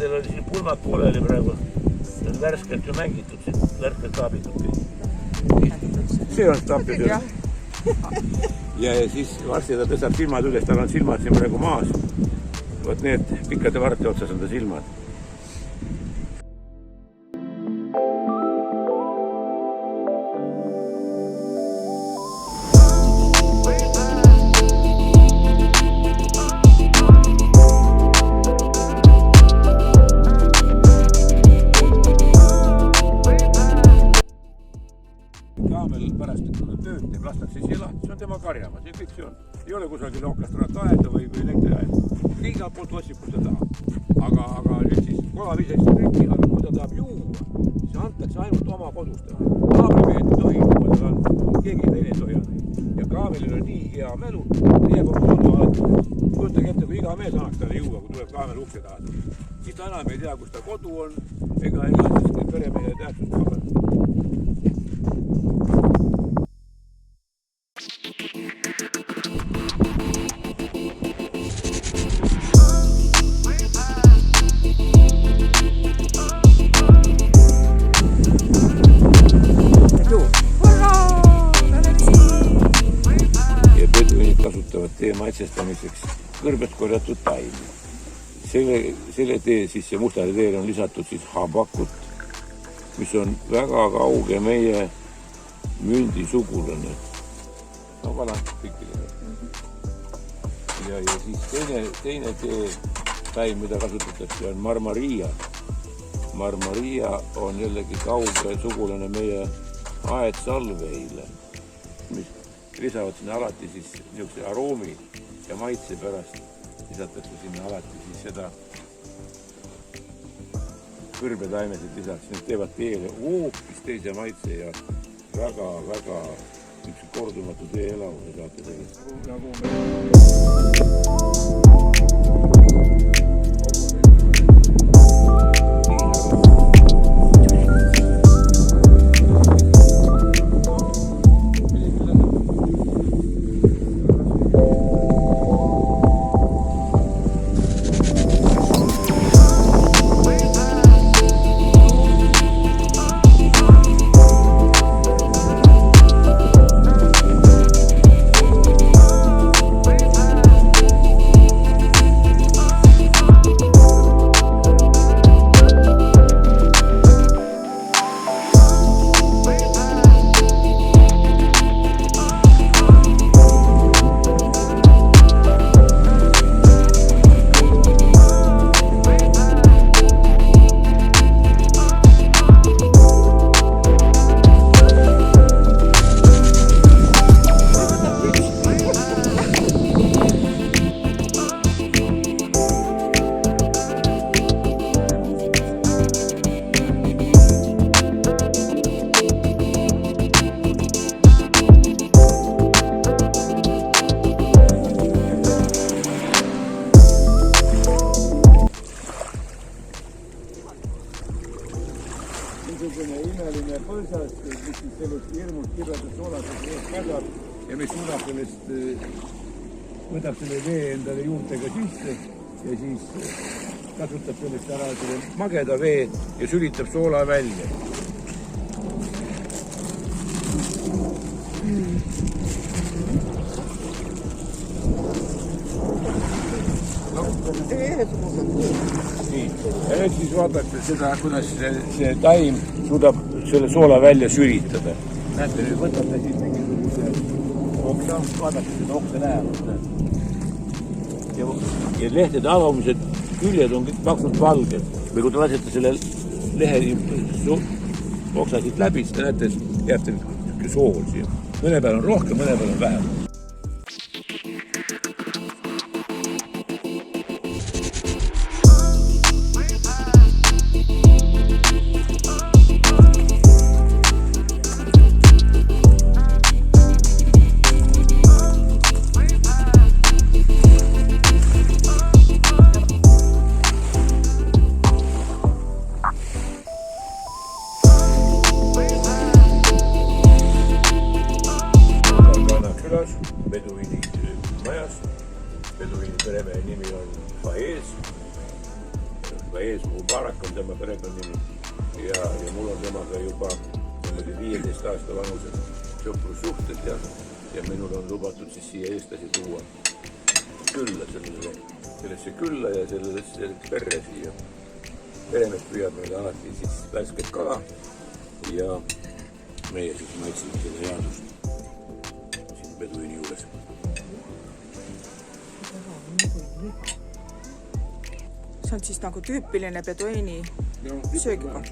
Kaamilil oli siin pulmad pooleli praegu. See on värskelt ju mängitud, siin värskelt taabitud. See on taabitud. Ja siis varsti ta tõstab silmad üles, tal on silmad siin praegu maas. Võt need pikkade varti otsas on ta silmad. Kaamel pärast tööd teeb, lastakse siis elada, see on tema karjamaa, see kõik see on. Ei ole kusagil okastraat aeda või elektri aeda. Igal poolt otsib, kus ta tahab. Aga nüüd siis kolavises rikki, aga kui ta tahab juua, siis antakse ainult oma kodust. Naabrimehed ei tohi, keegi teine ei tohi anda. Ja Kaamelil on nii hea mälu, ta jääb oma kodu alati. Kujutage ette, kui iga mees annaks talle juua, kui tuleb Kaamel ukse taha. Siis ta enam ei tea, kus ta kodu on, ega siis peremehe tähtsust kaabel. Kasutavad tee maitsestamiseks kõrbet korjatud taimi. Selle tee sisse mustale teele on lisatud siis habakut, mis on väga kauge meie mündi sugulane. No valant kõikidele. Ja siis teine tee taim, mida kasutatakse, on marmaria. Marmaria on jällegi kauge sugulane meie aedsalveile, mis lisavad sinna alati siis niisuguse aroomi ja maitse pärast lisatakse sinna alati siis seda kõrbetaimesid lisaks. Need teevad teele hoopis teise maitse ja väga niisuguse kordumatu tee elavuse saate sellest. Niisugune imeline põlsas, mis siis sellest hirmust kibedast soolastest eest kasvab ja mis suudab sellest, võtab selle vee endale juurtega sisse ja siis kasutab sellest ära selle mageda vee ja sülitab soola välja. Nii, ja nüüd siis vaadake seda, kuidas see taim suudab selle soola välja sülitada. Näete, nüüd võtate siis mingisuguse oksa, vaadake seda oksa lähemalt. Ja lehtede alumised küljed on kõik paksult valged. Või kui te lasete selle lehe oksa siit läbi, siis te näete, et jääb teil sool siia. Mõne peal on rohkem, mõne peal on vähem. Külas Ees Mubarak on tema perekonnanimi ja mul on temaga juba 15 aasta vanused sõprussuhted ja minul on lubatud siis siia eestlasi tuua külla sellesse külla ja sellesse perre siia. Peremees püüab meile alati siis värsket kala ja meie siis maitsime selle headust siin peduini juures. See on siis nagu tüüpiline peduini söögiga.